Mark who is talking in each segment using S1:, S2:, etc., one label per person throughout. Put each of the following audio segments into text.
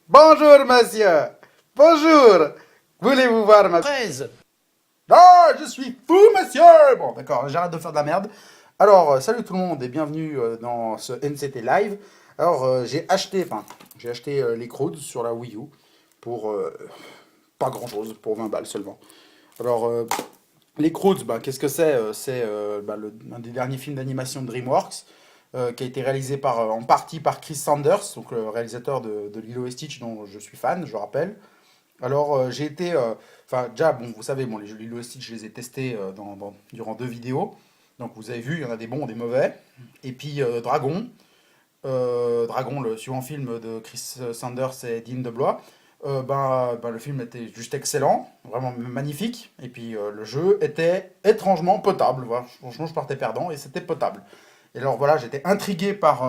S1: Bonjour, monsieur. Bonjour. Voulez-vous voir ma fraise? Ah, je suis fou, monsieur. Bon, d'accord, j'arrête de faire de la merde. Alors, salut tout le monde et bienvenue dans ce NCT Live. Alors, j'ai acheté les Croods sur la Wii U pour pas grand-chose, pour 20 balles seulement. Alors, les Croods, qu'est-ce que c'est? C'est un des derniers films d'animation de DreamWorks qui a été réalisé en partie par Chris Sanders, donc le réalisateur de Lilo et Stitch, dont je suis fan, je rappelle. Alors, j'ai été. Enfin, déjà, bon, vous savez, bon, les jeux Lilo et Stitch, je les ai testés durant deux vidéos. Donc, vous avez vu, il y en a des bons, des mauvais. Et puis, Dragon. Dragon, le suivant film de Chris Sanders et Dean DeBlois. Le film était juste excellent, vraiment magnifique. Et puis, le jeu était étrangement potable. Voilà, franchement, je partais perdant et c'était potable. Et alors voilà, j'étais intrigué par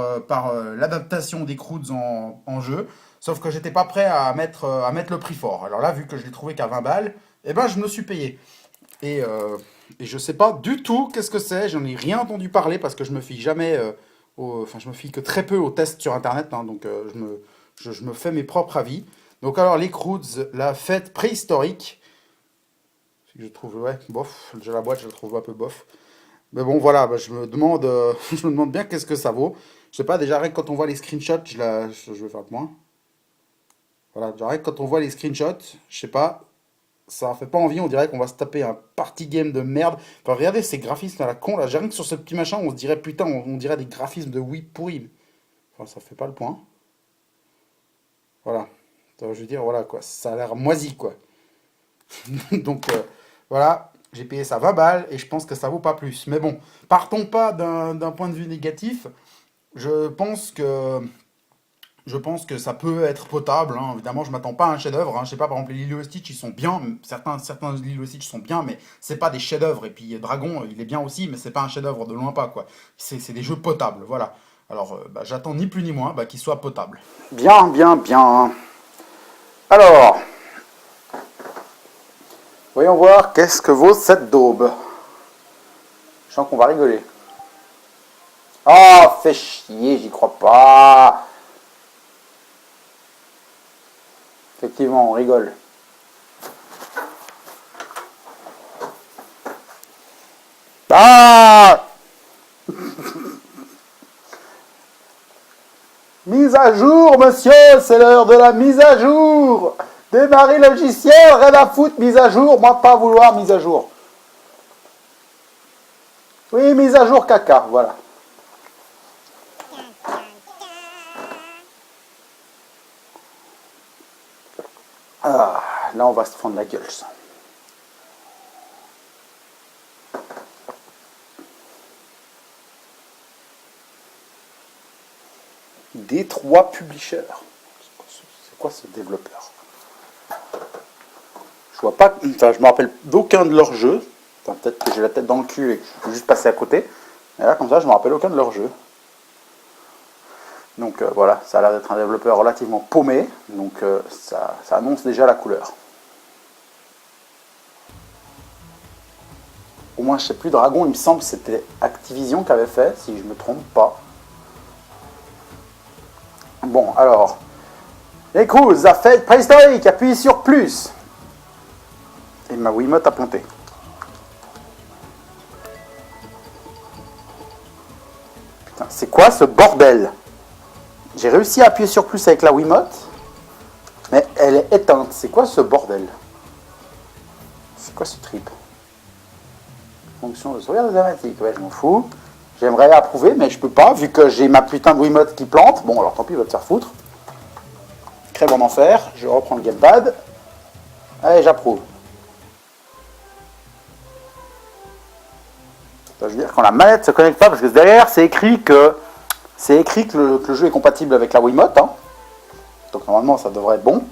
S1: l'adaptation des Croods en jeu, sauf que j'étais pas prêt à mettre le prix fort. Alors là, vu que je l'ai trouvé qu'à 20 balles, eh ben je me suis payé. Et je sais pas du tout qu'est-ce que c'est, j'en ai rien entendu parler parce que je me fie jamais, enfin je me fie que très peu aux tests sur internet, hein, donc je me fais mes propres avis. Donc alors les Croods, la fête préhistorique, je trouve, ouais, bof, déjà la boîte je la trouve un peu bof. Mais bon, voilà, je me demande, je me demande bien qu'est-ce que ça vaut. Je sais pas, déjà, rien que quand on voit les screenshots, je vais faire le point. Voilà, déjà, rien que quand on voit les screenshots, je sais pas, ça fait pas envie, on dirait qu'on va se taper un party game de merde. Enfin, regardez ces graphismes à la con, là, rien que sur ce petit machin, on se dirait, putain, on dirait des graphismes de Wii pourris. Enfin, ça fait pas le point. Voilà. Je veux dire, voilà, quoi, ça a l'air moisi, quoi. Donc, voilà, j'ai payé ça 20 balles et je pense que ça vaut pas plus. Mais bon, partons pas d'un point de vue négatif. Je pense que, je pense que ça peut être potable, hein. Évidemment, je m'attends pas à un chef-d'œuvre, hein. Je sais pas, par exemple, les Lilo et Stitch, ils sont bien. Certains Lilo et Stitch sont bien, mais c'est pas des chefs-d'œuvre. Et puis Dragon, il est bien aussi, mais c'est pas un chef-d'œuvre de loin pas, quoi. C'est des jeux potables, voilà. Alors, j'attends ni plus ni moins qu'ils soient potables. Bien, bien, bien. Alors, voyons voir qu'est-ce que vaut cette daube. Je sens qu'on va rigoler. Oh, fais chier, j'y crois pas. Effectivement, on rigole. Ah! Mise à jour, monsieur, c'est l'heure de la mise à jour. Démarrer le logiciel, rien à foutre, mise à jour, moi pas vouloir mise à jour. Oui, mise à jour caca, voilà. Ah, là on va se prendre la gueule, ça. D3 Publisher. C'est quoi ce développeur? Je vois pas, enfin, je me rappelle d'aucun de leurs jeux. Enfin, peut-être que j'ai la tête dans le cul et que je peux juste passer à côté. Mais là, comme ça, je me rappelle aucun de leurs jeux. Donc voilà, ça a l'air d'être un développeur relativement paumé. Donc ça annonce déjà la couleur. Au moins, je sais plus, Dragon, il me semble que c'était Activision qui avait fait, si je me trompe pas. Bon, alors. Les Croods, la fête préhistorique, appuyez sur plus. Et ma Wiimote a planté. Putain, c'est quoi ce bordel? J'ai réussi à appuyer sur plus avec la Wiimote, mais elle est éteinte. C'est quoi ce bordel? C'est quoi ce trip? Fonction de sauvegarde automatique, ouais, je m'en fous. J'aimerais approuver, mais je peux pas, vu que j'ai ma putain de Wiimote qui plante. Bon, alors tant pis, va te faire foutre. Crève en enfer, je reprends le gamepad. Allez, j'approuve. Ça veut dire quand la manette se connecte pas, parce que derrière, c'est écrit que le jeu est compatible avec la Wiimote. Hein. Donc normalement, ça devrait être bon.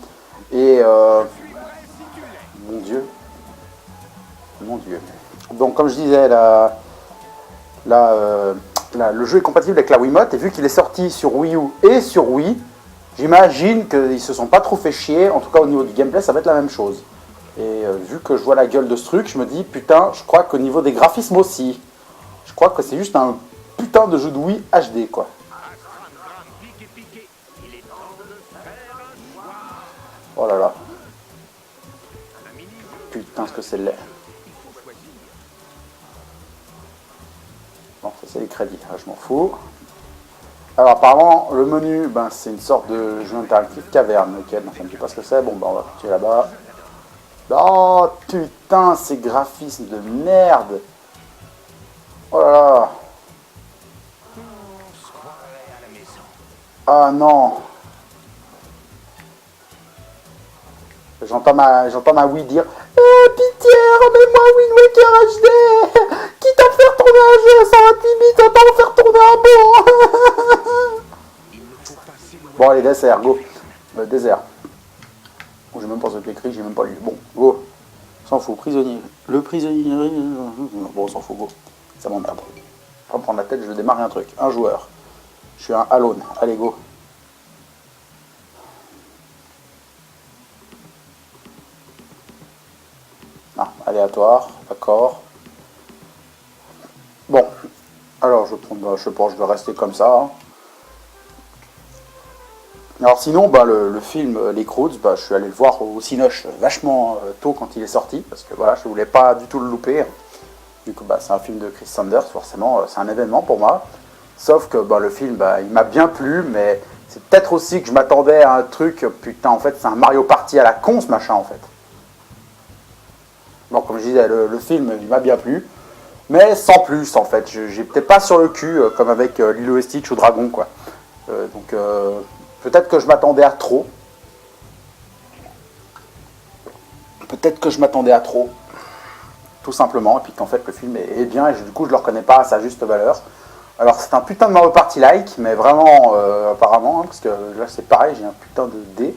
S1: Et mon Dieu. Mon Dieu. Donc comme je disais, le jeu est compatible avec la Wiimote, et vu qu'il est sorti sur Wii U et sur Wii, j'imagine qu'ils se sont pas trop fait chier. En tout cas, au niveau du gameplay, ça va être la même chose. Et vu que je vois la gueule de ce truc, je me dis, putain, je crois qu'au niveau des graphismes aussi, je crois que c'est juste un putain de jeu de Wii HD, quoi. Oh là là. Putain, ce que c'est laid. Bon, ça c'est les crédits, ah, je m'en fous. Alors apparemment, le menu, ben, c'est une sorte de jeu interactif caverne. Ok, donc je ne sais pas ce que c'est. Bon, ben, on va continuer là-bas. Oh putain, ces graphismes de merde. Oh là là. Ah non. J'entends ma Wii dire pitié, remets-moi Wind Waker HD. Quitte à faire tourner un jeu à 128 bits, autant en faire tourner un bon. Bon, allez, désert, go. Désert. Oh, j'ai même pas ce qui écrit, j'ai même pas lu. Bon, go. S'en fout, prisonnier. Le prisonnier. Bon, on s'en fout, go. Ça m'emmerde. Pas me prendre la tête, je vais démarrer un truc. Un joueur. Je suis un alone. Allez, go. Ah, aléatoire, d'accord. Bon, alors je pense que je vais rester comme ça. Hein. Alors sinon, bah, le film Les Croods, bah, je suis allé le voir au Cinoche vachement tôt quand il est sorti, parce que voilà, je voulais pas du tout le louper. Du coup, bah, c'est un film de Chris Sanders, forcément, c'est un événement pour moi. Sauf que bah, le film, bah, il m'a bien plu, mais c'est peut-être aussi que je m'attendais à un truc, putain, en fait, c'est un Mario Party à la con, ce machin, en fait. Bon, comme je disais, le film, il m'a bien plu. Mais sans plus, en fait. J'ai peut-être pas sur le cul, comme avec Lilo et Stitch ou Dragon, quoi. Donc, peut-être que je m'attendais à trop. Peut-être que je m'attendais à trop. Tout simplement. Et puis qu'en fait, le film est bien. Et du coup, je le reconnais pas à sa juste valeur. Alors, c'est un putain de Mario Party-like. Mais vraiment, apparemment. Hein, parce que là, c'est pareil. J'ai un putain de dé.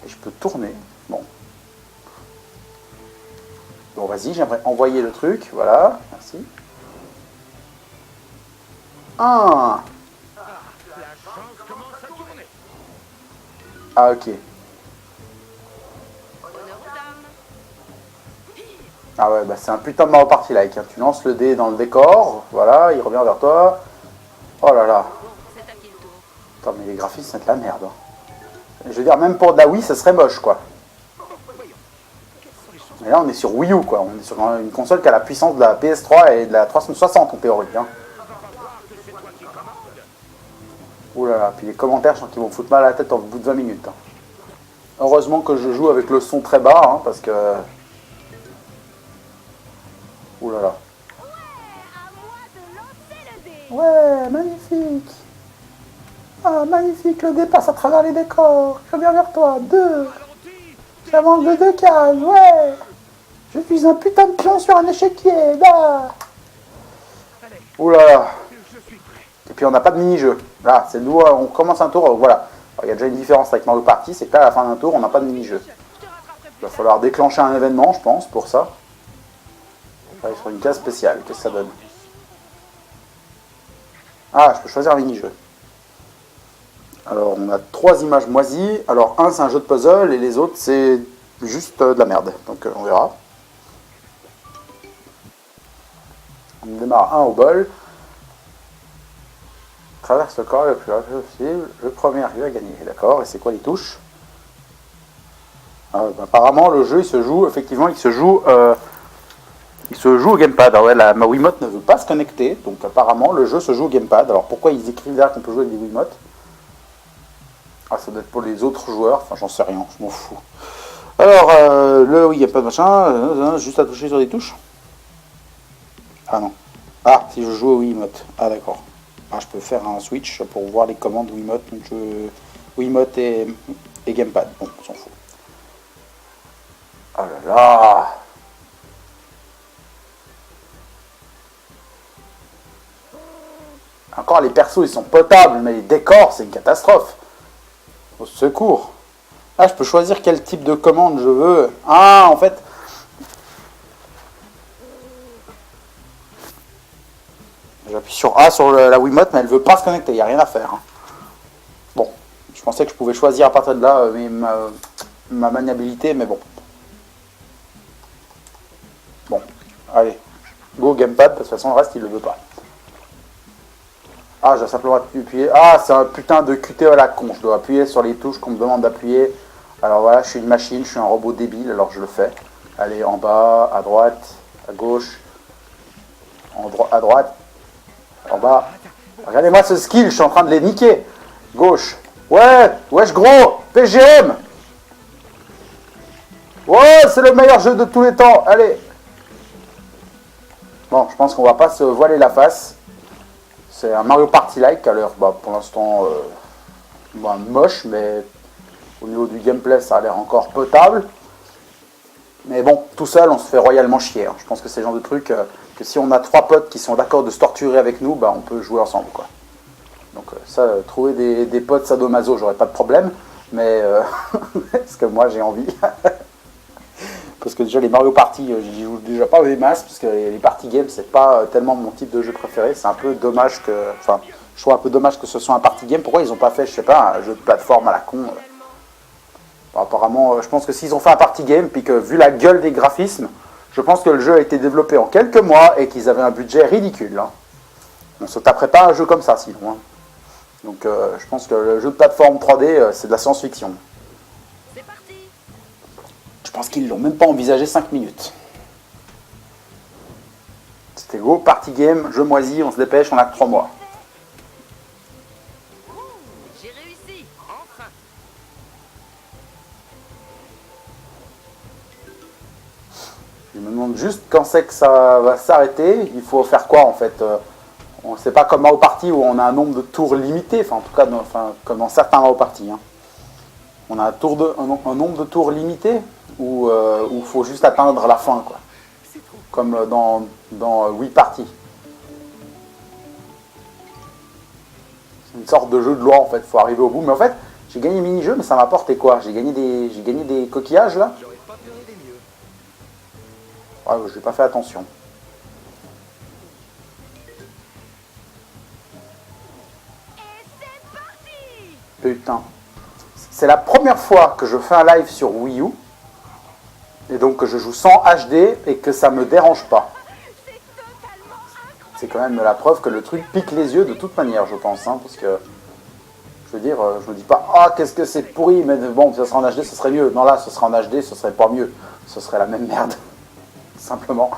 S1: Et je peux tourner. Bon. Bon, vas-y, j'aimerais envoyer le truc. Voilà. Merci. Ah. Ah, ok. Ah ouais, bah c'est un putain de Mario Party like. Hein. Tu lances le dé dans le décor, voilà, il revient vers toi. Oh là là. Attends, mais les graphismes, c'est de la merde. Hein. Je veux dire, même pour de la Wii, ça serait moche, quoi. Mais là, on est sur Wii U, quoi. On est sur une console qui a la puissance de la PS3 et de la 360, en théorie. Hein. Ouh là là, puis les commentaires, je sens qu'ils vont me foutre mal à la tête au bout de 20 minutes. Hein. Heureusement que je joue avec le son très bas, hein, parce que... Ouh là là. Ouais, magnifique. Ah, magnifique, le dé passe à travers les décors. Je viens vers toi. 2. J'avance de 2 cases, ouais. Je suis un putain de pion sur un échiquier. Là. Ouh là là. Et puis on n'a pas de mini-jeu. Là, c'est nous, on commence un tour, voilà. Il y a déjà une différence avec Mario Party, c'est qu'à la fin d'un tour, on n'a pas de mini-jeu. Il va falloir déclencher un événement, je pense, pour ça. On va aller sur une case spéciale, qu'est-ce que ça donne? Ah, je peux choisir un mini-jeu. Alors, on a 3 images moisies. Alors, un, c'est un jeu de puzzle, et les autres, c'est juste de la merde. Donc, on verra. On démarre un au bol. Traverse le corps le plus rapide possible. Le premier arrive à gagner. D'accord, et c'est quoi les touches? Apparemment, le jeu, il se joue, effectivement, il se joue au gamepad. Alors, ouais, ma Wiimote ne veut pas se connecter, donc apparemment, le jeu se joue au gamepad. Alors, pourquoi ils écrivent là qu'on peut jouer avec des Wiimotes? Ah, ça doit être pour les autres joueurs, enfin, j'en sais rien, je m'en fous. Alors, oui, gamepad machin, juste à toucher sur des touches. Ah non. Ah, si je joue au Wiimote. Ah, d'accord. Ah, je peux faire un switch pour voir les commandes Wiimote, donc Wiimote et gamepad. Bon, on s'en fout. Oh là là. Encore les persos ils sont potables, mais les décors c'est une catastrophe. Au secours. Ah, je peux choisir quel type de commande je veux. Ah, en fait. J'appuie sur A sur la Wiimote, mais elle veut pas se connecter, il n'y a rien à faire. Hein. Bon, je pensais que je pouvais choisir à partir de là ma maniabilité, mais bon. Bon, allez. Go gamepad, parce que de toute façon le reste il le veut pas. Ah, je dois simplement appuyer. Ah, c'est un putain de QTE à la con. Je dois appuyer sur les touches qu'on me demande d'appuyer. Alors voilà, je suis une machine, je suis un robot débile, alors je le fais. Allez, en bas, à droite, à gauche, à droite, en bas. Regardez-moi ce skill, je suis en train de les niquer. Gauche. Ouais, wesh gros, PGM. Ouais, c'est le meilleur jeu de tous les temps. Allez. Bon, je pense qu'on va pas se voiler la face. C'est un Mario Party-like, alors pour l'instant moche, mais au niveau du gameplay, ça a l'air encore potable. Mais bon, tout seul, on se fait royalement chier. Hein. Je pense que c'est le genre de truc que si on a 3 potes qui sont d'accord de se torturer avec nous, on peut jouer ensemble, quoi. Donc ça, trouver des potes sadomaso, j'aurais pas de problème, mais parce que moi j'ai envie. Parce que déjà les Mario Party, j'y joue déjà pas des masses, parce que les party games, c'est pas tellement mon type de jeu préféré. C'est un peu dommage que, enfin, je trouve un peu dommage que ce soit un party game. Pourquoi ils ont pas fait, je sais pas, un jeu de plateforme à la con apparemment, je pense que s'ils ont fait un party game, puis que vu la gueule des graphismes, je pense que le jeu a été développé en quelques mois et qu'ils avaient un budget ridicule. Hein. On se taperait pas un jeu comme ça sinon. Hein. Donc je pense que le jeu de plateforme 3D, c'est de la science-fiction. C'est parti. Je pense qu'ils l'ont même pas envisagé 5 minutes. C'était go, party game, jeu moisi, on se dépêche, on a que 3 mois. J'ai réussi, enfin. Je me demande juste quand c'est que ça va s'arrêter. Il faut faire quoi en fait c'est pas comme Mario Party où on a un nombre de tours limité, enfin en tout cas comme dans certains Mario Party. Hein. On a un nombre de tours limité où il faut juste atteindre la fin, quoi. Comme dans Wii Party. C'est une sorte de jeu de loi en fait, il faut arriver au bout. Mais en fait, j'ai gagné le mini-jeu, mais ça m'a apporté quoi? J'ai gagné des coquillages là. Ouais, j'ai pas fait attention. Putain. C'est la première fois que je fais un live sur Wii U. Et donc que je joue sans HD et que ça me dérange pas. C'est quand même la preuve que le truc pique les yeux de toute manière, je pense. Hein, parce que, je veux dire, je me dis pas, ah, qu'est-ce que c'est pourri, mais bon, ça sera en HD, ce serait mieux. Non, là, ce serait en HD, ce serait pas mieux. Ce serait la même merde. Simplement.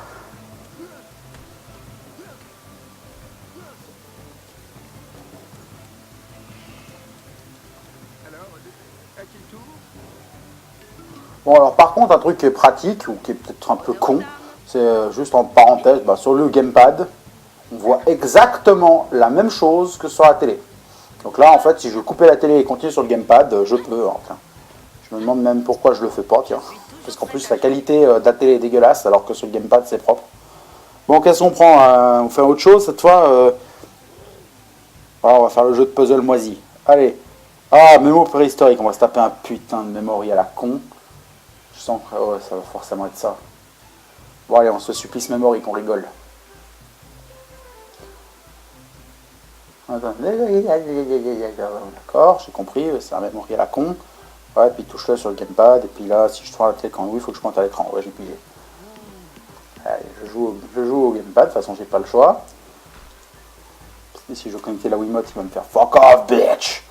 S1: Bon, alors par contre, un truc qui est pratique, ou qui est peut-être un peu con, c'est juste en parenthèse, sur le gamepad, on voit exactement la même chose que sur la télé. Donc là, en fait, si je veux couper la télé et continuer sur le gamepad, je peux. Enfin, je me demande même pourquoi je le fais pas, tiens. Parce qu'en plus, la qualité de la télé est dégueulasse, alors que sur le gamepad, c'est propre. Bon, qu'est-ce qu'on prend on fait autre chose cette fois on va faire le jeu de puzzle moisi. Allez. Ah, mémo préhistorique, on va se taper un putain de memory à la con. Je sens que ouais, ça va forcément être ça. Bon, allez, on se supplice memory, qu'on rigole. D'accord, j'ai compris, c'est un memory à la con. Ouais, puis touche-le sur le gamepad, et puis là, si je trouve la télé quand oui, il faut que je monte à l'écran. Ouais, j'ai pigé. Allez, je joue au gamepad, de toute façon, j'ai pas le choix. Et si je veux connecter la Wiimote, il va me faire fuck off, bitch!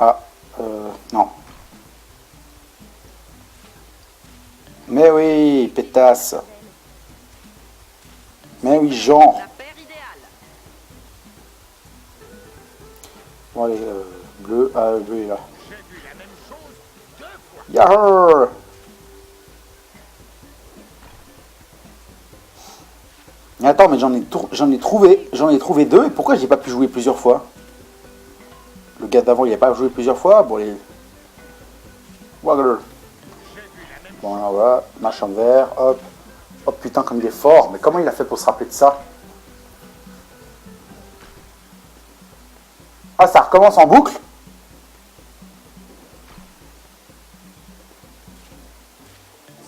S1: Ah, non. Mais oui, pétasse. Mais oui, genre. Bon, allez, bleu, bleu est là. Yahoo! Attends, mais j'en ai trouvé 2, et pourquoi j'ai pas pu jouer plusieurs fois? Le gars d'avant, il n'a pas joué plusieurs fois. Bon, les... Waggle. Bon, là, voilà. Machin vert. Hop. Oh putain, comme il est fort. Mais comment il a fait pour se rappeler de ça? Ah, ça recommence en boucle?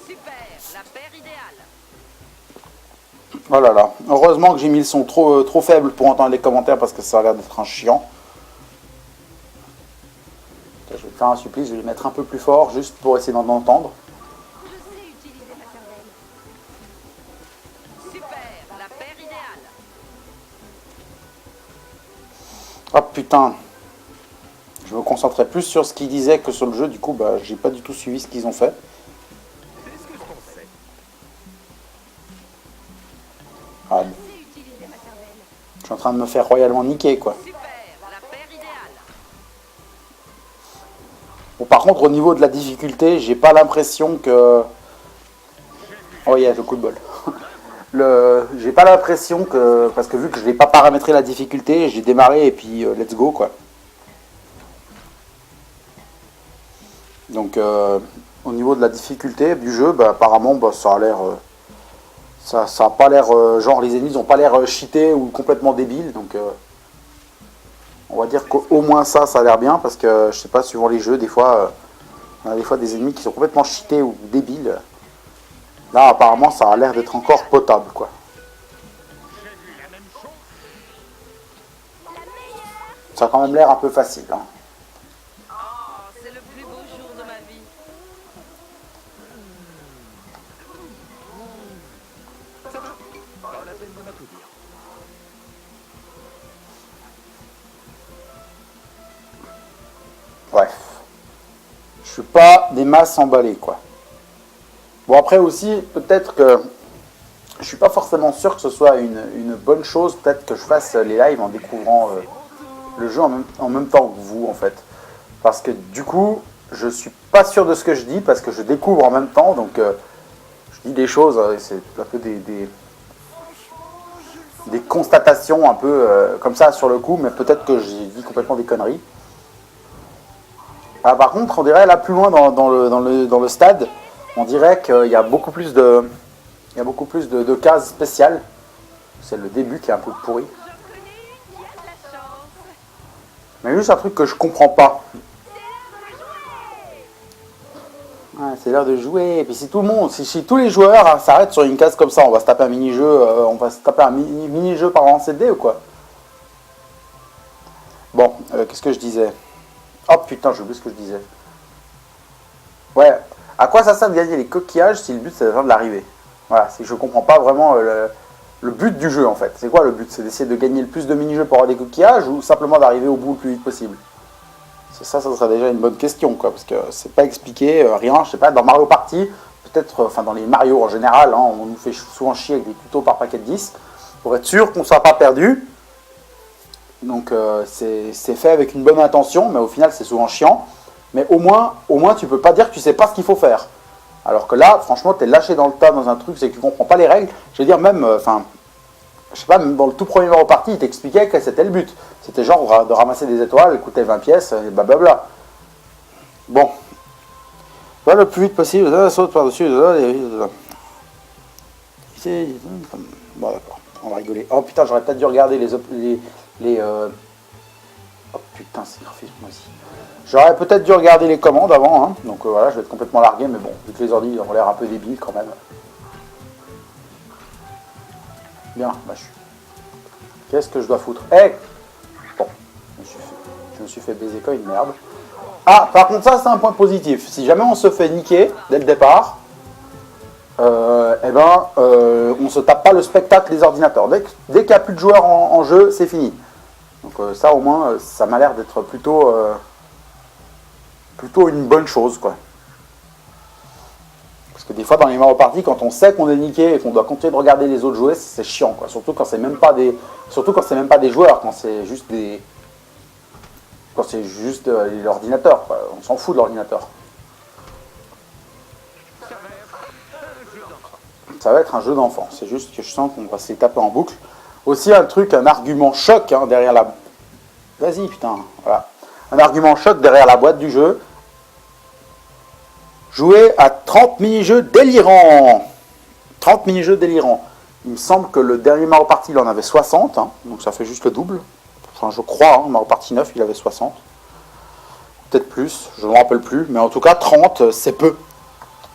S1: Super, la paire idéale. Oh là là. Heureusement Heureusement que j'ai mis le son trop faible pour entendre les commentaires parce que ça a l'air d'être un chiant. Je vais faire un supplice, je vais les mettre un peu plus fort juste pour essayer d'en entendre.
S2: Je sais utiliser ma cervelle. Super, la paire idéale.
S1: Ah putain. Je me concentrais plus sur ce qu'ils disaient que sur le jeu, du coup bah j'ai pas du tout suivi ce qu'ils ont fait. Ah, je suis en train de me faire royalement niquer quoi.
S2: Super, la paire idéale.
S1: Bon, par contre au niveau de la difficulté, j'ai pas l'impression que... Oh yeah, le coup de bol. J'ai pas l'impression que... Parce que vu que je n'ai pas paramétré la difficulté, j'ai démarré et puis let's go quoi. Donc au niveau de la difficulté du jeu, bah, apparemment bah, ça a l'air... ça a pas l'air... genre les ennemis ont pas l'air cheatés ou complètement débiles. Donc on va dire qu'au moins ça a l'air bien. Parce que je sais pas, suivant les jeux, des fois... on a des fois des ennemis qui sont complètement cheatés ou débiles. Là apparemment ça a l'air d'être encore potable quoi. Ça a quand même l'air un peu facile. Hein.
S2: Oh, c'est le plus beau jour de ma vie.
S1: Bref. Je suis pas des masses emballées quoi. Bon après aussi, peut-être que je suis pas forcément sûr que ce soit une bonne chose. Peut-être que je fasse les lives en découvrant le jeu en même temps que vous en fait. Parce que du coup, je suis pas sûr de ce que je dis parce que je découvre en même temps. Donc je dis des choses, c'est un peu des constatations un peu comme ça sur le coup. Mais peut-être que j'ai dit complètement des conneries. Ah, par contre, on dirait là plus loin dans le stade, on dirait qu'il y a beaucoup plus de cases spéciales. C'est le début qui est un peu pourri.
S2: Je connais une qui a de la chance.
S1: Mais juste un truc que je comprends pas. Ouais, c'est l'heure de jouer. Et puis si tout le monde, si tous les joueurs hein, s'arrêtent sur une case comme ça, on va se taper un mini-jeu, mini-jeu par an CD ou quoi. Bon, qu'est-ce que je disais? Oh putain, j'ai oublié ce que je disais. Ouais, à quoi ça sert de gagner les coquillages si le but c'est de l'arrivée? Voilà, si je comprends pas vraiment le but du jeu en fait. C'est quoi le but? C'est d'essayer de gagner le plus de mini-jeux pour avoir des coquillages ou simplement d'arriver au bout le plus vite possible? Ça serait déjà une bonne question quoi, parce que c'est pas expliqué, rien, je sais pas, dans Mario Party, peut-être, enfin dans les Mario en général, hein, on nous fait souvent chier avec des tutos par paquet de 10, pour être sûr qu'on ne soit pas perdu. Donc c'est fait avec une bonne intention, mais au final c'est souvent chiant. Mais au moins tu peux pas dire que tu sais pas ce qu'il faut faire. Alors que là, franchement, tu es lâché dans le tas dans un truc, c'est que tu comprends pas les règles. Je veux dire, même, je sais pas, même dans le tout premier Mario Party, il t'expliquait que c'était le but. C'était genre de ramasser des étoiles, coûtait 20 pièces, et blablabla. Bon. Va le plus vite possible, saute par-dessus. Bon, d'accord, on va rigoler. Oh putain, j'aurais peut-être dû regarder Oh putain, c'est graphisme moi aussi. J'aurais peut-être dû regarder les commandes avant, hein. Donc voilà, je vais être complètement largué, mais bon, vu que les ordi ont l'air un peu débiles quand même. Bien, bah je suis... Qu'est-ce que je dois foutre? Hey, bon, je me suis fait baiser comme une merde. Ah, par contre ça c'est un point positif. Si jamais on se fait niquer dès le départ, on se tape pas le spectacle des ordinateurs. Dès qu'il n'y a plus de joueurs en jeu, c'est fini. Donc ça au moins, ça m'a l'air d'être plutôt une bonne chose quoi. Parce que des fois dans les Mario Party, quand on sait qu'on est niqué et qu'on doit continuer de regarder les autres jouer, c'est chiant quoi. Surtout quand c'est même pas des joueurs, quand c'est juste l'ordinateur quoi. On s'en fout de l'ordinateur. Ça va être un jeu d'enfant. C'est juste que je sens qu'on va se les taper en boucle. Aussi un argument choc hein, derrière la... Vas-y putain, voilà. Un argument choc derrière la boîte du jeu. Jouer à 30 mini-jeux délirants. 30 mini-jeux délirants. Il me semble que le dernier Mario Party, il en avait 60. Hein, donc ça fait juste le double. Enfin, je crois, hein, Mario Party 9, il avait 60. Peut-être plus, je ne me rappelle plus. Mais en tout cas, 30, c'est peu.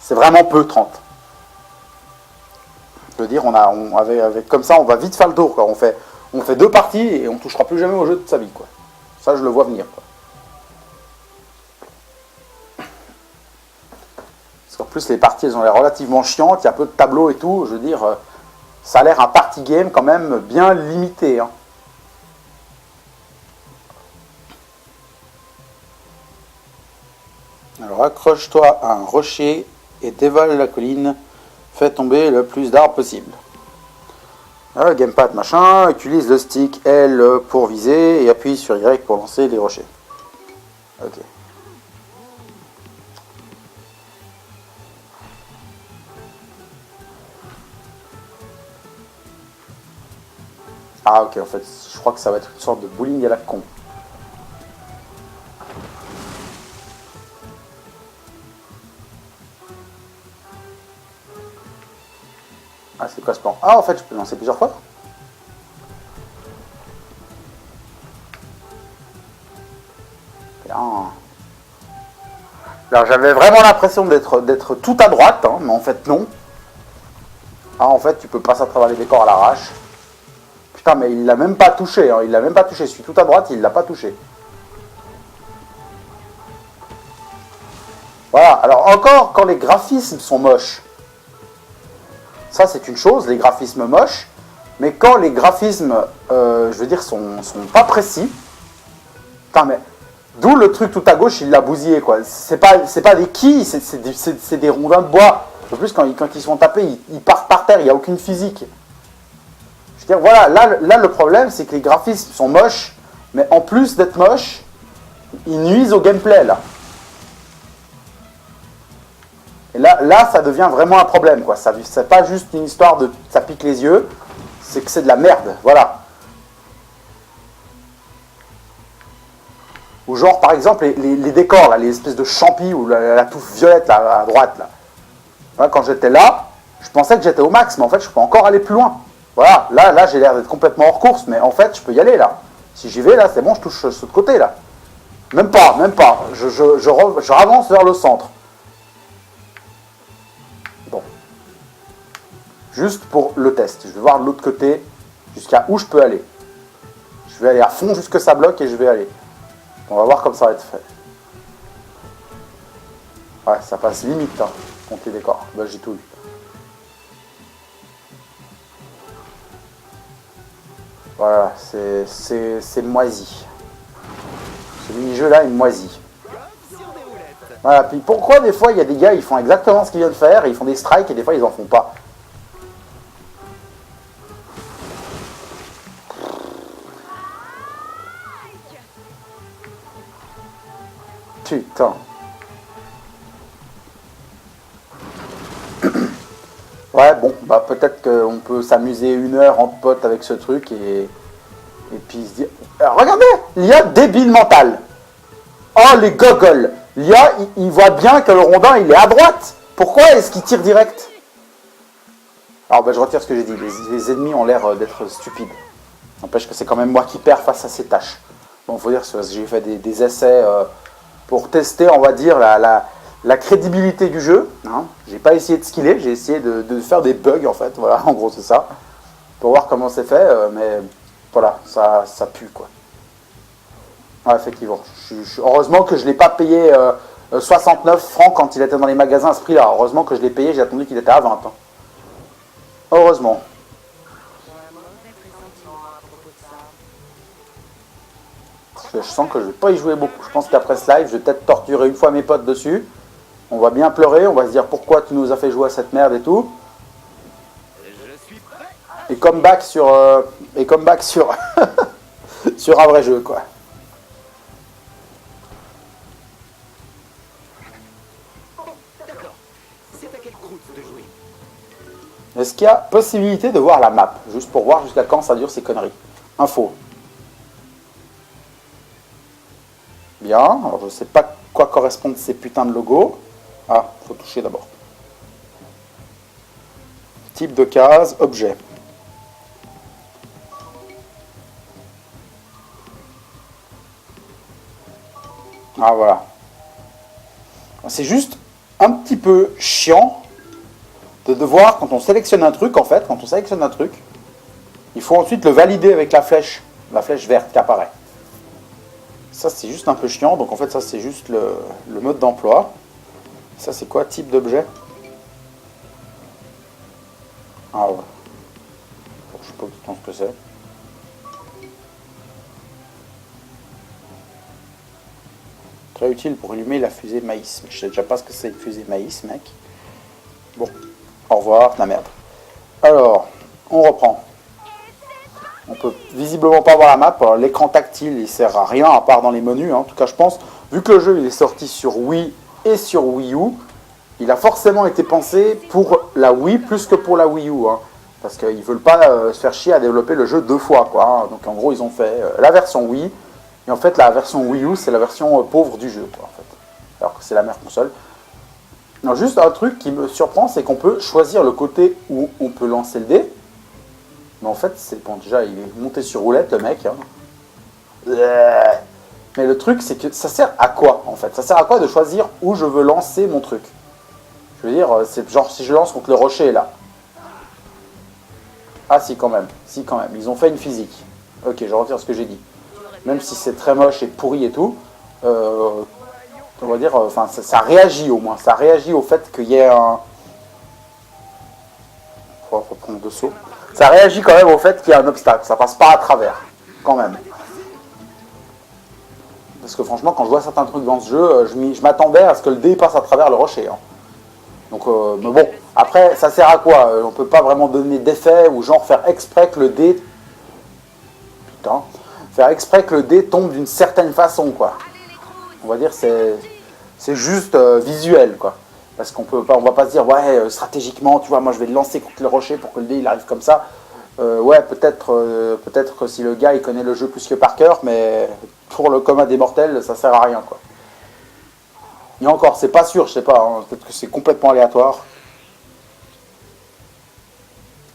S1: C'est vraiment peu, 30. Je veux dire, avec comme ça, on va vite faire le tour, quoi. On fait 2 parties et on touchera plus jamais au jeu de sa vie, quoi. Ça, je le vois venir, quoi. Parce qu'en plus, les parties, elles ont l'air relativement chiantes, il y a peu de tableaux et tout. Je veux dire, ça a l'air un party game quand même bien limité, hein. Alors, accroche-toi à un rocher et dévale la colline. Fais tomber le plus d'arbres possible. Gamepad machin, utilise le stick L pour viser et appuie sur Y pour lancer les rochers. Ok. Ah ok, en fait, je crois que ça va être une sorte de bowling à la con. Ah, c'est quoi ce plan? Ah, en fait, je peux lancer plusieurs fois? Bien. Alors, j'avais vraiment l'impression d'être tout à droite, hein, mais en fait, non. Ah, en fait, tu peux passer à travers les décors à l'arrache. Putain, mais il l'a même pas touché, hein, il l'a même pas touché. Je suis tout à droite, il l'a pas touché. Voilà, alors encore, quand les graphismes sont moches, ça c'est une chose, les graphismes moches, mais quand les graphismes, je veux dire, sont pas précis, putain, mais d'où le truc tout à gauche, il l'a bousillé, quoi. C'est pas des quilles, c'est des rondins de bois. En plus, quand ils se font taper, ils partent par terre, il n'y a aucune physique. Je veux dire, voilà, là le problème, c'est que les graphismes sont moches, mais en plus d'être moches, ils nuisent au gameplay, là. Et là, ça devient vraiment un problème, quoi. C'est pas juste une histoire de ça pique les yeux, c'est que c'est de la merde, voilà. Ou genre, par exemple, les décors, là, les espèces de champis ou la touffe violette, là, à droite, là. Voilà, quand j'étais là, je pensais que j'étais au max, mais en fait, je peux encore aller plus loin. Voilà, là j'ai l'air d'être complètement hors course, mais en fait, je peux y aller, là. Si j'y vais, là, c'est bon, je touche ce côté, là. Même pas. Je avance vers le centre. Bon. Juste pour le test. Je vais voir de l'autre côté jusqu'à où je peux aller. Je vais aller à fond jusque ça bloque et je vais aller. On va voir comme ça va être fait. Ouais, ça passe limite, hein, contre les décors. Bah, j'ai tout eu. Voilà, c'est moisi. Ce mini-jeu là, il moisit. Voilà, puis pourquoi des fois il y a des gars, ils font exactement ce qu'ils viennent de faire, et ils font des strikes et des fois ils en font pas. Putain. Ouais, bon, bah peut-être qu'on peut s'amuser 1 heure entre potes avec ce truc et puis se dire... Alors, regardez, l'IA débile mental. Oh, les gogoles. L'IA, il voit bien que le rondin, il est à droite. Pourquoi est-ce qu'il tire direct? Alors, bah, je retire ce que j'ai dit. Les ennemis ont l'air d'être stupides. N'empêche que c'est quand même moi qui perds face à ces tâches. Bon, faut dire que j'ai fait des essais pour tester, on va dire, la crédibilité du jeu. Hein. J'ai pas essayé de skiller, j'ai essayé de faire des bugs, en fait. Voilà, en gros, c'est ça. Pour voir comment c'est fait, mais voilà, ça pue, quoi. Ouais, effectivement. Heureusement que je ne l'ai pas payé 69 francs quand il était dans les magasins à ce prix-là. Heureusement que je l'ai payé, j'ai attendu qu'il était à 20. Hein. Heureusement. Je sens que je ne vais pas y jouer beaucoup. Je pense qu'après ce live, je vais peut-être torturer 1 fois mes potes dessus. On va bien pleurer, on va se dire pourquoi tu nous as fait jouer à cette merde et tout. Et comeback sur... sur un vrai jeu, quoi. Est-ce qu'il y a possibilité de voir la map? Juste pour voir jusqu'à quand ça dure ces conneries. Info. Bien, alors je sais pas quoi correspondent ces putains de logos. Ah, faut toucher d'abord. Type de case, objet. Ah voilà. C'est juste un petit peu chiant de devoir, quand on sélectionne un truc, en fait, quand on sélectionne un truc, il faut ensuite le valider avec la flèche verte qui apparaît. Ça, c'est juste un peu chiant, donc en fait, ça, c'est juste le mode d'emploi. Ça, c'est quoi, type d'objet? Ah ouais. Je sais pas exactement ce que c'est. Très utile pour allumer la fusée maïs. Je sais déjà pas ce que c'est une fusée maïs, mec. Bon, au revoir, la merde. Alors, on reprend. On peut visiblement pas voir la map. L'écran tactile, il sert à rien à part dans les menus. En tout cas, je pense, vu que le jeu il est sorti sur Wii et sur Wii U, il a forcément été pensé pour la Wii plus que pour la Wii U. Hein, parce qu'ils veulent pas se faire chier à développer le jeu 2 fois. Quoi, hein. Donc en gros, ils ont fait la version Wii. Et en fait, la version Wii U, c'est la version pauvre du jeu. Quoi, en fait. Alors que c'est la mère console. Non, juste un truc qui me surprend, c'est qu'on peut choisir le côté où on peut lancer le dé. Mais en fait, c'est bon, déjà, il est monté sur roulette, le mec. Hein. Mais le truc, c'est que ça sert à quoi, en fait? Ça sert à quoi de choisir où je veux lancer mon truc? Je veux dire, c'est genre si je lance contre le rocher, là. Ah, si, quand même. Si, quand même. Ils ont fait une physique. Ok, je retire ce que j'ai dit. Même si c'est très moche et pourri et tout, on va dire, enfin, ça réagit au moins. Ça réagit au fait qu'il y ait un... On va reprendre deux sauts. Ça réagit quand même au fait qu'il y a un obstacle. Ça passe pas à travers, quand même. Parce que franchement, quand je vois certains trucs dans ce jeu, je m'attendais à ce que le dé passe à travers le rocher. Hein. Donc, mais bon, après, ça sert à quoi? On peut pas vraiment donner d'effet ou genre faire exprès que le dé... Putain. Faire exprès que le dé tombe d'une certaine façon, quoi. On va dire c'est juste visuel, quoi. Parce qu'on peut pas, on va pas se dire, ouais, stratégiquement, tu vois, moi je vais le lancer contre le rocher pour que le dé il arrive comme ça. Ouais, peut-être que si le gars il connaît le jeu plus que par cœur, mais pour le commun des mortels, ça sert à rien, quoi. Et encore, c'est pas sûr, je sais pas, hein, peut-être que c'est complètement aléatoire.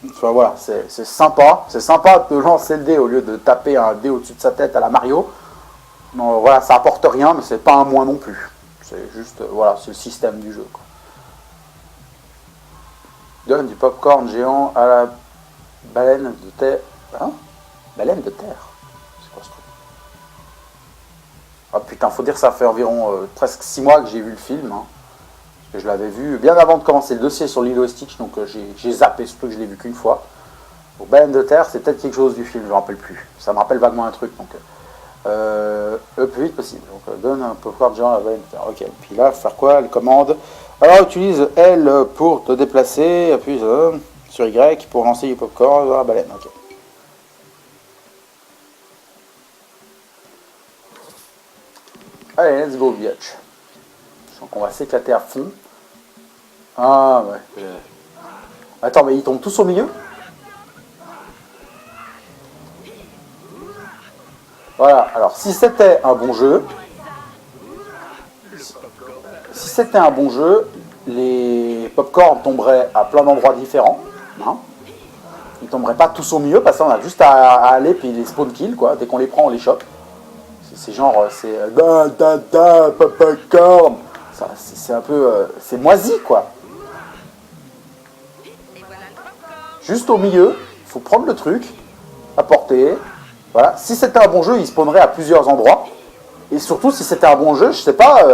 S1: Enfin, voilà, c'est sympa de lancer le dé au lieu de taper un dé au-dessus de sa tête à la Mario. Non, voilà, ça apporte rien, mais c'est pas un moins non plus. C'est juste, voilà, c'est le système du jeu, quoi. Donne du popcorn géant à la baleine de terre. Hein? Baleine de terre? C'est quoi ce truc? Ah putain, faut dire que ça fait environ presque 6 mois que j'ai vu le film. Hein. Parce que je l'avais vu bien avant de commencer le dossier sur Lilo et Stitch, donc j'ai zappé ce truc, je l'ai vu qu'une fois. Donc baleine de terre, c'est peut-être quelque chose du film, je me rappelle plus. Ça me rappelle vaguement un truc, donc... le plus vite possible. Donc donne un popcorn géant à la baleine de terre. Ok, puis là, faire quoi? Les commandes. Alors utilise L pour te déplacer, appuie sur Y pour lancer du popcorn dans la baleine. Ok. Allez, let's go, bitch. Donc on va s'éclater à fond. Ah ouais. Attends, mais ils tombent tous au milieu? Voilà, alors si c'était un bon jeu, les popcorns tomberaient à plein d'endroits différents. Hein. Ils tomberaient pas tous au milieu parce qu'on a juste à aller puis les spawn kill quoi. Dès qu'on les prend, on les chope. C'est genre c'est popcorn. C'est un peu c'est moisi quoi. Juste au milieu, il faut prendre le truc, apporter. Voilà. Si c'était un bon jeu, il spawnerait à plusieurs endroits. Et surtout, si c'était un bon jeu, je sais pas,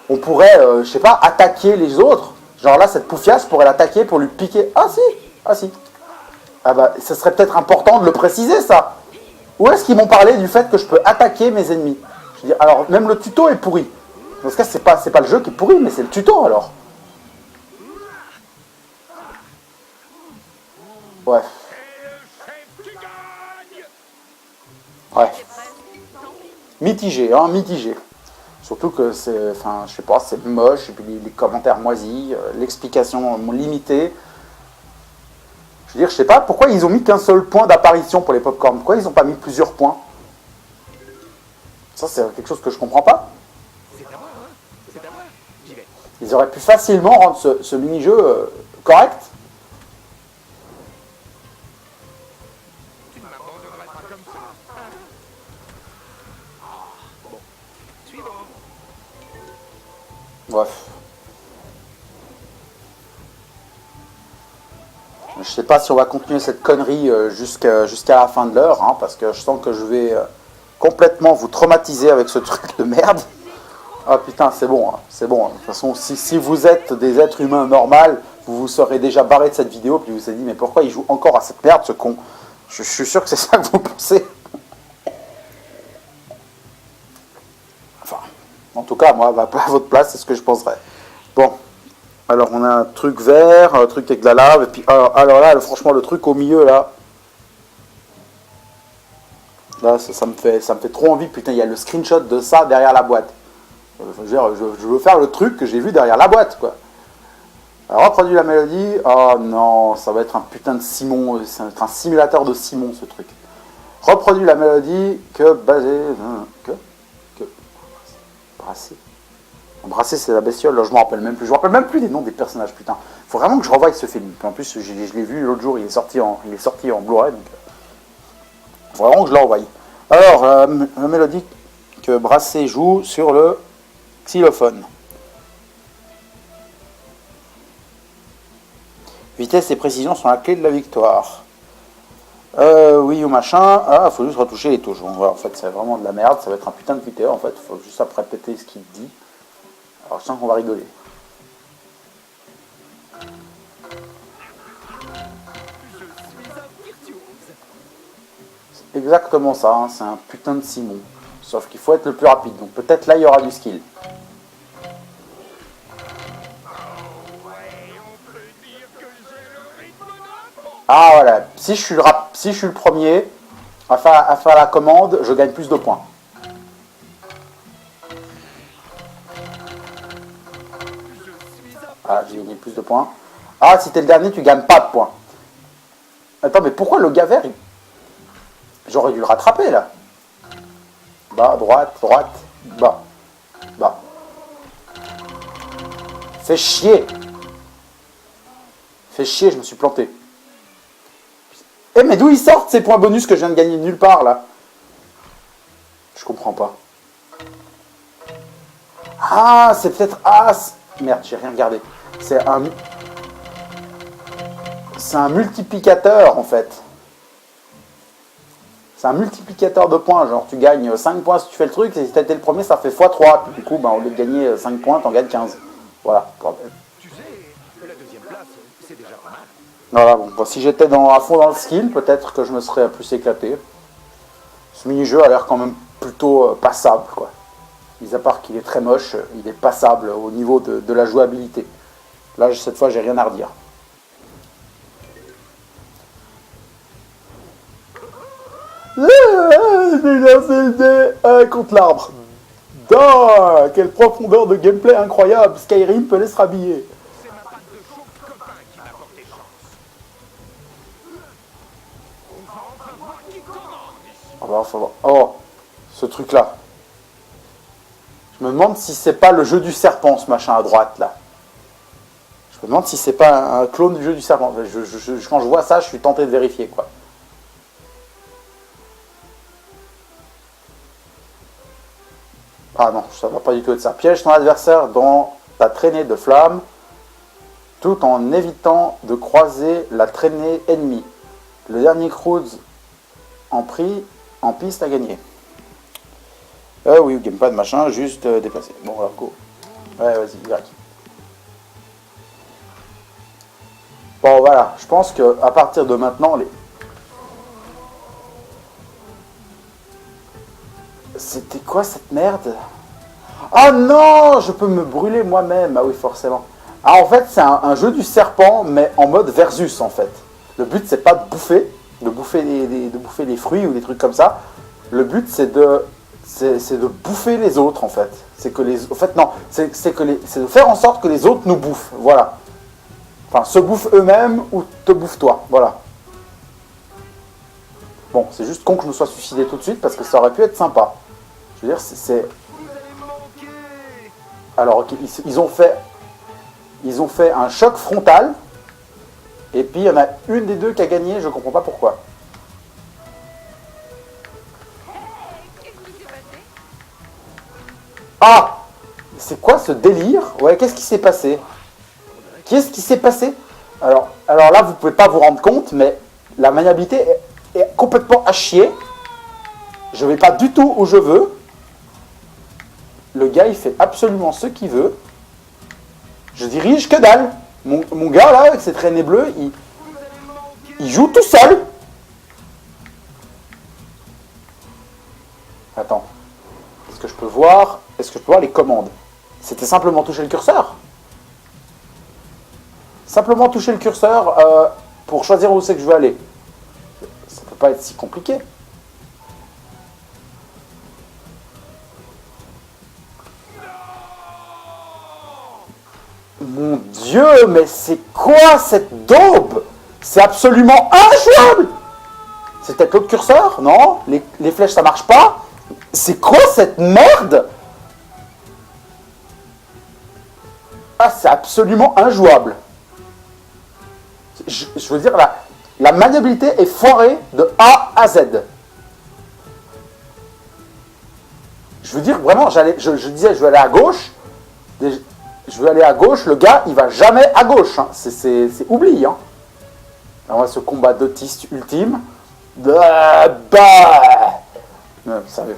S1: on pourrait, je sais pas, attaquer les autres. Genre là, cette poufiasse pourrait l'attaquer pour lui piquer. Ah si, ah si. Ah bah, ça serait peut-être important de le préciser ça. Où est-ce qu'ils m'ont parlé du fait que je peux attaquer mes ennemis? Je veux dire, alors même le tuto est pourri. Dans ce cas, c'est pas le jeu qui est pourri, mais c'est le tuto alors. Ouais. Ouais. Mitigé, hein, mitigé. Surtout que c'est, enfin, je sais pas, c'est moche, et puis les commentaires moisis, l'explication limitée. Je veux dire, je sais pas pourquoi ils ont mis qu'un seul point d'apparition pour les popcorn. Pourquoi ils n'ont pas mis plusieurs points? Ça, c'est quelque chose que je comprends pas. Ils auraient pu facilement rendre ce mini-jeu correct. Bref. Je sais pas si on va continuer cette connerie jusqu'à la fin de l'heure, hein, parce que je sens que je vais complètement vous traumatiser avec ce truc de merde. Ah putain, c'est bon, hein, c'est bon. Hein. De toute façon, si vous êtes des êtres humains normaux, vous vous serez déjà barré de cette vidéo, puis vous vous êtes dit, mais pourquoi il joue encore à cette merde, ce con? Je suis sûr que c'est ça que vous pensez. Enfin, en tout cas, moi, à votre place, c'est ce que je penserais. Bon. Alors on a un truc vert, un truc avec de la lave, et puis alors là, franchement, le truc au milieu là, ça me fait trop envie. Putain, il y a le screenshot de ça derrière la boîte. Je veux faire le truc que j'ai vu derrière la boîte, quoi. Alors reproduit la mélodie. Oh non, ça va être un putain de Simon, ça va être un simulateur de Simon ce truc. Reproduit la mélodie que basé que brassé. Brassé, c'est la bestiole, là, je me rappelle même plus. Je me rappelle même plus des noms des personnages, putain. Faut vraiment que je revoie ce film. En plus, je l'ai vu l'autre jour, il est sorti en Blu-ray, donc faut vraiment que je le revoie. Alors, la mélodie que Brassé joue sur le xylophone. Vitesse et précision sont la clé de la victoire. Oui ou machin. Ah, faut juste retoucher les touches. Bon, voilà, en fait, c'est vraiment de la merde. Ça va être un putain de vidéo, en fait. Faut juste après répéter ce qu'il dit. Alors je sens qu'on va rigoler. C'est exactement ça, hein, c'est un putain de Simon. Sauf qu'il faut être le plus rapide, donc peut-être là il y aura du skill. Ah voilà, si je suis le premier à faire la commande, je gagne plus de points. Ah, j'ai gagné plus de points. Ah, si t'es le dernier, tu gagnes pas de points. Attends, mais pourquoi le gars vert, j'aurais dû le rattraper, là. Bas, droite, bas. Bas. Fais chier. Fais chier, je me suis planté. Eh, mais d'où ils sortent ces points bonus que je viens de gagner de nulle part, là? Je comprends pas. Ah, c'est peut-être... Ah, merde, j'ai rien regardé. C'est un multiplicateur, en fait. C'est un multiplicateur de points. Genre, tu gagnes 5 points si tu fais le truc, et si t'as été le premier, ça fait x3. Puis, du coup, au lieu de gagner 5 points, t'en gagnes 15. Voilà.
S3: Tu sais, la deuxième place, c'est déjà pas mal.
S1: Voilà, bon, si j'étais à fond dans le skill, peut-être que je me serais plus éclaté. Ce mini-jeu a l'air quand même plutôt passable, quoi. Mis à part qu'il est très moche, il est passable au niveau de la jouabilité. Là, cette fois, j'ai rien à redire. J'ai lancé le dé contre l'arbre. Quelle profondeur de gameplay incroyable. Skyrim peut laisser rhabiller.
S3: C'est ma patte de chauve copain qui m'a porté chance. On va enfin voir qui commande.
S1: Oh, ce truc-là. Je me demande si c'est pas le jeu du serpent, ce machin à droite, là. Je me demande si c'est pas un clone du jeu du serpent. Quand je vois ça, je suis tenté de vérifier, quoi. Ah non, ça va pas du tout être ça. Piège ton adversaire dans ta traînée de flammes, tout en évitant de croiser la traînée ennemie. Le dernier cruise en piste à gagner. Oui, gamepad, machin, juste déplacer. Bon, alors go. Ouais, vas-y, direct. Bon, voilà, je pense que à partir de maintenant, C'était quoi cette merde? Ah non, je peux me brûler moi-même. Ah oui, forcément. Ah, en fait, c'est un jeu du serpent, mais en mode versus, en fait. Le but, c'est pas de bouffer des fruits ou des trucs comme ça. Le but, c'est de bouffer les autres, en fait. C'est de faire en sorte que les autres nous bouffent. Voilà. Enfin, se bouffent eux-mêmes ou te bouffent toi. Voilà. Bon, c'est juste con que je me sois suicidé tout de suite parce que ça aurait pu être sympa. Je veux dire, c'est... Alors, ok, ils ont fait un choc frontal. Et puis, il y en a une des deux qui a gagné, je comprends pas pourquoi.
S2: Qu'est-ce qui s'est passé?
S1: Ah! C'est quoi ce délire? Ouais, qu'est-ce qui s'est passé? Qu'est-ce qui s'est passé? Alors, Alors là, vous pouvez pas vous rendre compte, mais la maniabilité est complètement à chier. Je vais pas du tout où je veux. Le gars, il fait absolument ce qu'il veut. Je dirige que dalle. Mon gars, là, avec ses traînées bleues, il joue tout seul. Attends. Est-ce que je peux voir les commandes? C'était simplement toucher le curseur. Simplement toucher le curseur pour choisir où c'est que je veux aller. Ça peut pas être si compliqué. Mon Dieu, mais c'est quoi cette daube? C'est absolument injouable. C'est peut-être l'autre curseur? Non, les flèches ça marche pas. C'est quoi cette merde? Ah, c'est absolument injouable. Je veux dire, la maniabilité est foirée de A à Z. Je veux dire, vraiment, je disais, je vais aller à gauche. Je veux aller à gauche, le gars, il va jamais à gauche. Hein. C'est oubli. Hein. Alors, ce combat d'autiste ultime. Sérieux.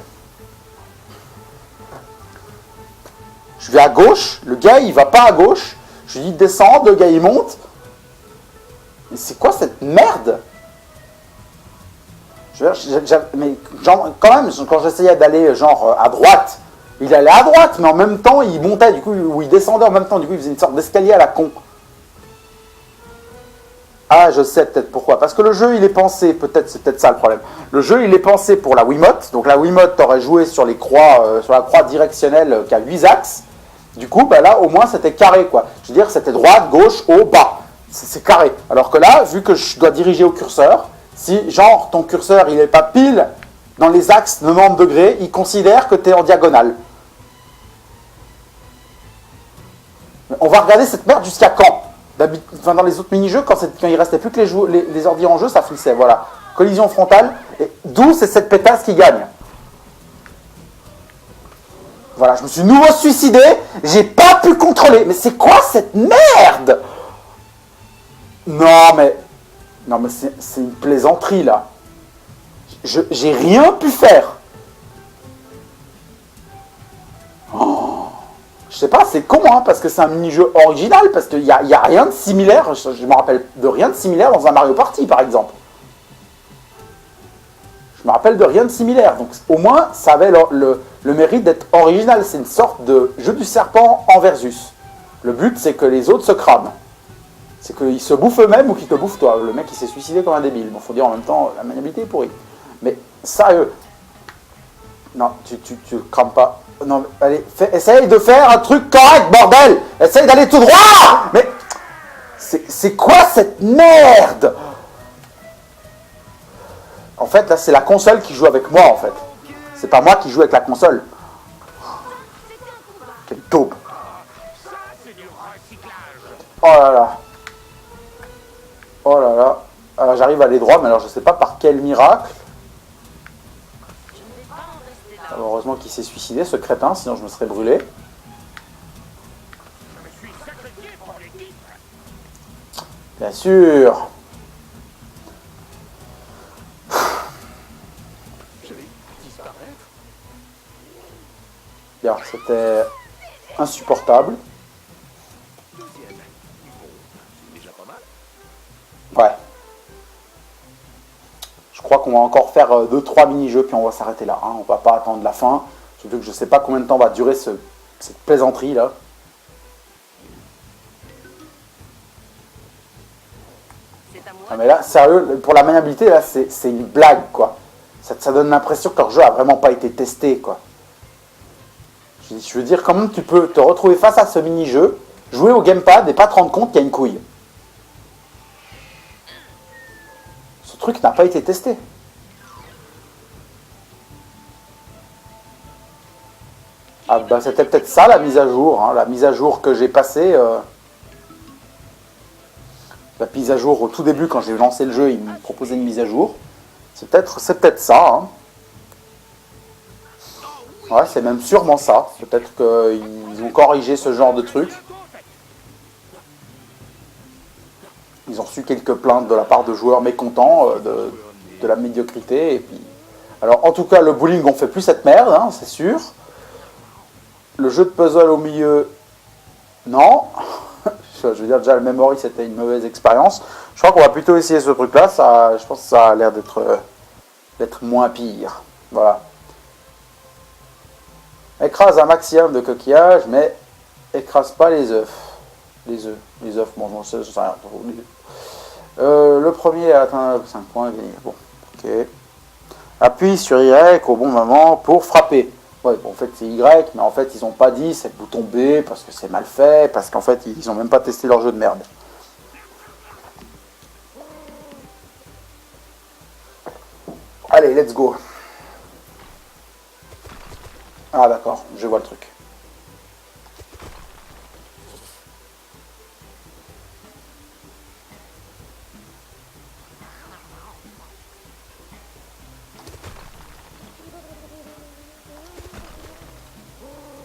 S1: Je vais à gauche, le gars, il va pas à gauche. Je lui dis descends, le gars, il monte. Mais c'est quoi cette merde? Mais genre, quand même, quand j'essayais d'aller genre à droite, il allait à droite, mais en même temps, il montait, du coup, ou il descendait en même temps, du coup, il faisait une sorte d'escalier à la con. Ah, je sais peut-être pourquoi. Parce que le jeu, il est pensé, c'est peut-être ça le problème. Le jeu, il est pensé pour la Wiimote. Donc la Wiimote, t'aurais joué sur les croix, sur la croix directionnelle qui a 8 axes. Du coup, bah là, au moins, c'était carré, quoi. Je veux dire, c'était droite, gauche, haut, bas. C'est carré. Alors que là, vu que je dois diriger au curseur, si, genre, ton curseur, il n'est pas pile dans les axes 90 degrés, il considère que tu es en diagonale. On va regarder cette merde jusqu'à quand? Enfin, dans les autres mini-jeux, quand il restait plus que les ordi en jeu, ça flissait. Voilà. Collision frontale. D'où c'est cette pétasse qui gagne. Voilà, je me suis nouveau suicidé. J'ai pas pu contrôler. Mais c'est quoi cette merde? Non, mais c'est une plaisanterie, là. J'ai rien pu faire. Oh, je sais pas, c'est con, hein, parce que c'est un mini-jeu original, parce qu'il y a rien de similaire. Je me rappelle de rien de similaire dans un Mario Party, par exemple. Je me rappelle de rien de similaire. Donc, au moins, ça avait le mérite d'être original. C'est une sorte de jeu du serpent en versus. Le but, c'est que les autres se crament. C'est qu'ils se bouffent eux-mêmes ou qu'ils te bouffent toi. Le mec, il s'est suicidé comme un débile. Bon, faut dire en même temps, la maniabilité est pourrie. Mais, sérieux. Non, tu crames pas. Non, allez, essaye de faire un truc correct, bordel. Essaye d'aller tout droit. Mais, c'est quoi cette merde? En fait, là, c'est la console qui joue avec moi, en fait. C'est pas moi qui joue avec la console. Quelle taupe. Oh là là. Oh là là. Alors, j'arrive à aller droit, mais alors je sais pas par quel miracle. Alors, heureusement qu'il s'est suicidé, ce crétin, sinon je me serais brûlé. Bien sûr. Bien, c'était insupportable. Ouais. Je crois qu'on va encore faire 2-3 mini-jeux, puis on va s'arrêter là. Hein. On va pas attendre la fin. Surtout que je sais pas combien de temps va durer cette plaisanterie là. Ah, mais là, sérieux, pour la maniabilité, là, c'est une blague, quoi. Ça donne l'impression que leur jeu a vraiment pas été testé, quoi. Je veux dire, comment tu peux te retrouver face à ce mini-jeu, jouer au gamepad et pas te rendre compte qu'il y a une couille. Ce truc n'a pas été testé. Ah bah c'était peut-être ça la mise à jour, hein, la mise à jour que j'ai passée. La mise à jour au tout début quand j'ai lancé le jeu, ils me proposaient une mise à jour. C'est peut-être ça. Hein. Ouais, c'est même sûrement ça. Peut-être qu'ils ont corrigé ce genre de truc. Ils ont su reçu quelques plaintes de la part de joueurs mécontents de la médiocrité. Et puis... Alors, en tout cas, le bowling, on fait plus cette merde, hein, c'est sûr. Le jeu de puzzle au milieu, non. Je veux dire, déjà, le memory, c'était une mauvaise expérience. Je crois qu'on va plutôt essayer ce truc-là. Je pense que ça a l'air d'être moins pire. Voilà. Écrase un maximum de coquillages, mais écrase pas les œufs. Les œufs, bon, je sais rien. Le premier a atteint 5 points. Bon, ok. Appuie sur Y au bon moment pour frapper. Ouais, bon, en fait c'est Y, mais en fait ils n'ont pas dit c'est le bouton B parce que c'est mal fait, parce qu'en fait ils n'ont même pas testé leur jeu de merde. Allez, let's go. Ah d'accord, je vois le truc.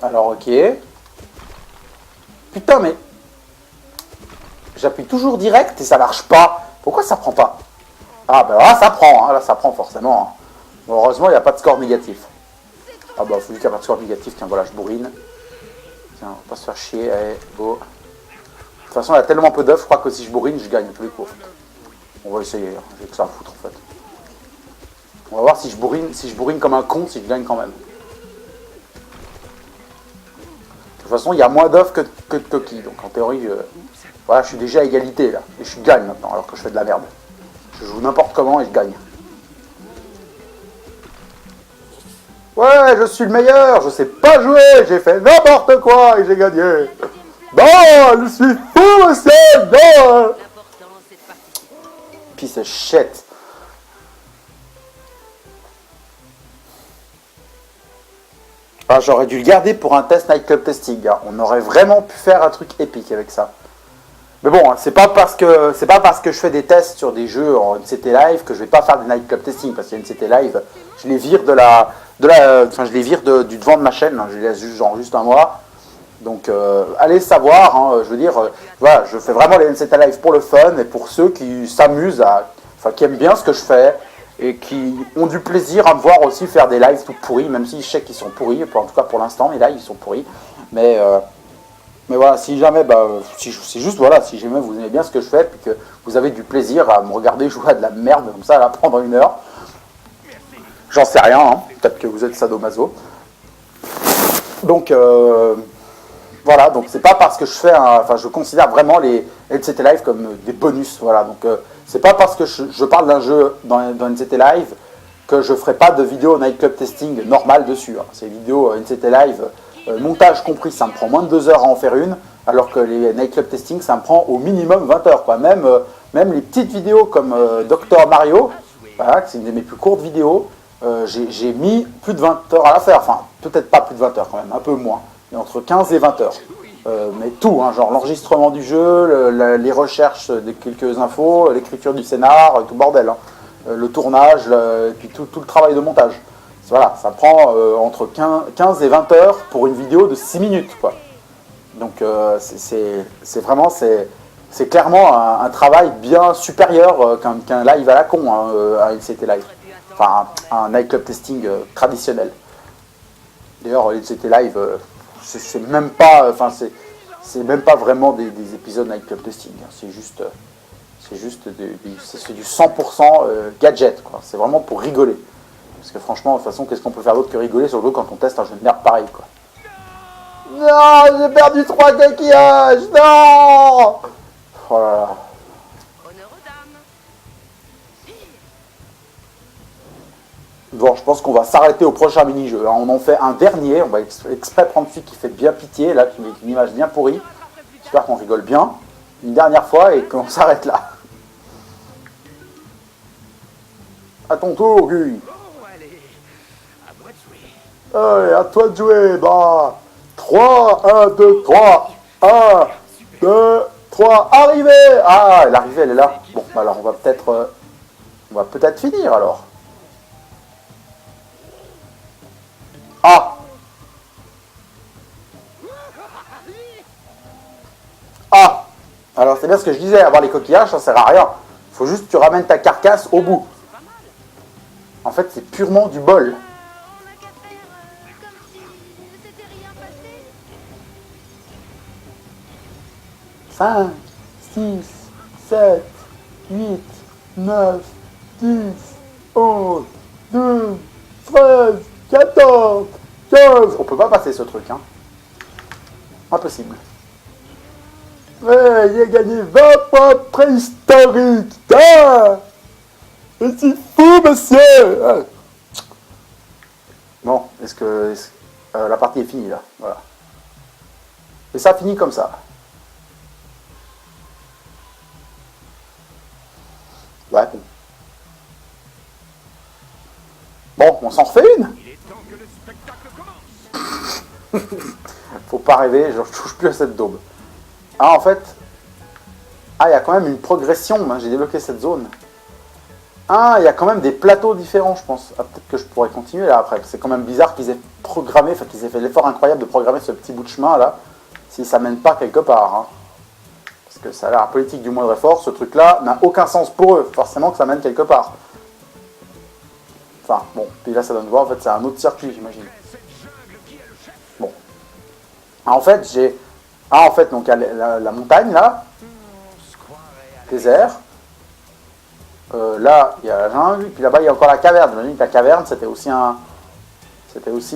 S1: Alors ok. Putain mais... J'appuie toujours direct et ça marche pas. Pourquoi ça prend pas? Ah ben là ça prend, hein. Là ça prend forcément. Hein. Bon, heureusement il n'y a pas de score négatif. Ah bah faut juste qu'il n'y a pas de score négatif. Tiens voilà je bourrine. Tiens on va pas se faire chier. Allez go. De toute façon il y a tellement peu d'œufs, je crois que si je bourrine je gagne tous les coups. On va essayer, hein. J'ai que ça à foutre en fait. On va voir si je bourrine comme un con, si je gagne quand même. De toute façon, il y a moins d'œufs que de coquilles. Donc en théorie, voilà, je suis déjà à égalité là. Et je gagne maintenant, alors que je fais de la merde. Je joue n'importe comment et je gagne. Ouais, je suis le meilleur, je sais pas jouer, j'ai fait n'importe quoi et j'ai gagné. Non, je suis fou, monsieur, non. Piece of shit. Ah, j'aurais dû le garder pour un test nightclub testing. Hein. On aurait vraiment pu faire un truc épique avec ça. Mais bon, c'est pas parce que je fais des tests sur des jeux en NCT Live que je vais pas faire des nightclub testing parce que NCT Live, je les vire je les vire du devant de ma chaîne. Hein. Je les laisse juste un mois. Donc allez savoir. Hein, je veux dire, voilà, je fais vraiment les NCT Live pour le fun et pour ceux qui s'amusent qui aiment bien ce que je fais. Et qui ont du plaisir à me voir aussi faire des lives tout pourris, même si je sais qu'ils sont pourris, en tout cas pour l'instant, mes lives ils sont pourris. Mais voilà, si jamais, c'est juste voilà, si jamais vous aimez bien ce que je fais, puis que vous avez du plaisir à me regarder jouer à de la merde comme ça là pendant 1 heure, j'en sais rien, hein, peut-être que vous êtes sadomaso. Donc voilà, donc c'est pas parce que je considère vraiment les NCT Live comme des bonus, voilà, donc c'est pas parce que je parle d'un jeu dans NCT Live que je ferai pas de vidéo nightclub testing normal dessus. Hein. Ces vidéos NCT Live, montage compris, ça me prend moins de 2 heures à en faire une, alors que les nightclub testing, ça me prend au minimum 20 heures. Quoi. Même les petites vidéos comme Dr Mario, voilà, c'est une de mes plus courtes vidéos, j'ai mis plus de 20 heures à la faire. Enfin, peut-être pas plus de 20 heures quand même, un peu moins. Mais entre 15 et 20 heures. Mais tout, hein, genre l'enregistrement du jeu, les recherches de quelques infos, l'écriture du scénar, tout bordel. Hein. Le tournage, et puis tout le travail de montage. Voilà, ça prend entre 15 et 20 heures pour une vidéo de 6 minutes. Quoi. Donc c'est vraiment, c'est clairement un travail bien supérieur qu'un live à la con, hein, à NCT Live. Enfin, un nightclub testing traditionnel. D'ailleurs, NCT Live, c'est même pas, c'est même pas vraiment des épisodes nightclub testing. Hein. C'est juste du 100% gadget. Quoi. C'est vraiment pour rigoler. Parce que franchement, de toute façon, qu'est-ce qu'on peut faire d'autre que rigoler, surtout quand on teste un jeu de merde pareil, quoi. Non, j'ai perdu 3 coquillages. Non. Oh là là. Bon, je pense qu'on va s'arrêter au prochain mini-jeu. Hein. On en fait un dernier. On va exprès prendre celui qui fait bien pitié, là, qui est une image bien pourrie. J'espère qu'on rigole bien. Une dernière fois et qu'on s'arrête là. À ton tour, Guy. Allez, à toi de jouer. Bah, 3, 1, 2, 3. 1, 2, 3. Arrivée. Ah, l'arrivée, elle est là. Bon, bah alors, on va peut-être finir, alors. Ah. Ah. Alors c'est bien ce que je disais, avoir les coquillages, ça sert à rien. Faut juste que tu ramènes ta carcasse au bout. En fait, c'est purement du bol.
S4: On n'a qu'à faire comme si ne s'était rien passé.
S1: 5, 6, 7, 8, 9, 10, 11, 12, 13, 14, 15. On peut pas passer ce truc, hein. Impossible. Ouais, il a gagné 20 points préhistoriques. Ah, je suis fou, monsieur. Ah. Bon, la partie est finie, là. Voilà. Et ça finit comme ça. Ouais, bon. Bon, on s'en refait une.
S3: Il est temps que le spectacle commence.
S1: Faut pas rêver, je touche plus à cette daube. Ah, en fait... Ah, il y a quand même une progression, hein, j'ai débloqué cette zone. Ah, il y a quand même des plateaux différents, je pense. Ah, peut-être que je pourrais continuer là après. C'est quand même bizarre qu'ils aient programmé, enfin qu'ils aient fait l'effort incroyable de programmer ce petit bout de chemin là, si ça mène pas quelque part. Hein. Parce que ça a l'air politique du moindre effort, ce truc-là n'a aucun sens pour eux. Forcément que ça mène quelque part. Enfin, bon, puis là ça donne voir, en fait c'est un autre circuit, j'imagine. Bon. Ah, en fait, j'ai... Ah, en fait, donc il y a la montagne là, désert. Là, il y a la jungle, puis là-bas, il y a encore la caverne. J'imagine que la caverne, c'était aussi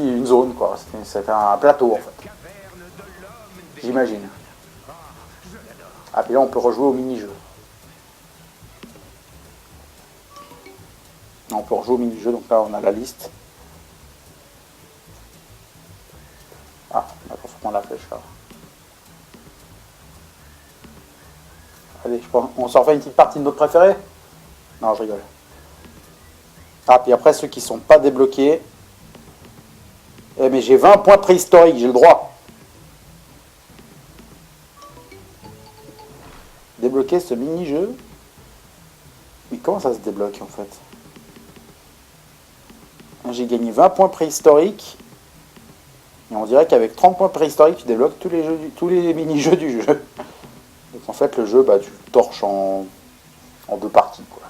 S1: une zone, quoi. C'était un plateau, en fait. J'imagine. Ah, puis là, on peut rejouer au mini-jeu. On peut rejouer au mini-jeu, donc là, on a la liste. Ah, attends, faut prendre la flèche, là. Allez, on s'en refait une petite partie de notre préféré? Non, je rigole. Ah, puis après, ceux qui sont pas débloqués. Eh, mais j'ai 20 points préhistoriques, j'ai le droit. Débloquer ce mini-jeu. Mais comment ça se débloque, en fait? J'ai gagné 20 points préhistoriques. Et on dirait qu'avec 30 points préhistoriques, tu débloques tous les mini-jeux du jeu. Donc en fait, le jeu, bah, tu le torches en 2 parties, quoi.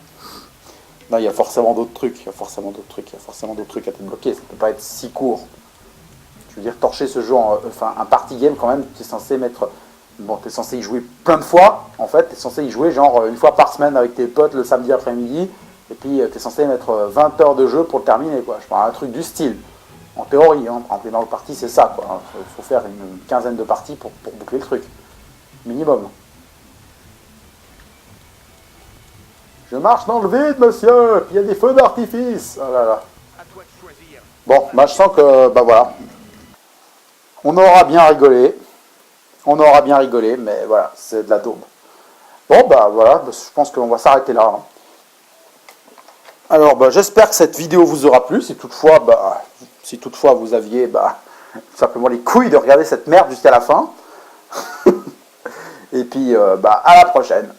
S1: Non, il y a forcément d'autres trucs, il y a forcément d'autres trucs à débloquer, ça peut pas être si court. Je veux dire, torcher ce jeu, enfin, un party game quand même, tu es censé mettre... Bon, tu es censé y jouer plein de fois, en fait, tu es censé y jouer genre une fois par semaine avec tes potes le samedi après-midi, et puis tu es censé mettre 20 heures de jeu pour le terminer, quoi. Je parle un truc du style, en théorie, hein, en dans le party, c'est ça, quoi. Il faut faire une quinzaine de parties pour boucler le truc, minimum. Je marche dans le vide, monsieur, puis il y a des feux d'artifice. Oh là là.
S3: À toi de choisir.
S1: Bon, bah je sens que, bah voilà. On aura bien rigolé. Mais voilà, c'est de la daube. Bon, bah voilà, je pense qu'on va s'arrêter là. Hein. Alors, bah, j'espère que cette vidéo vous aura plu. Si toutefois vous aviez, bah, tout simplement les couilles de regarder cette merde jusqu'à la fin. Et puis, bah, à la prochaine.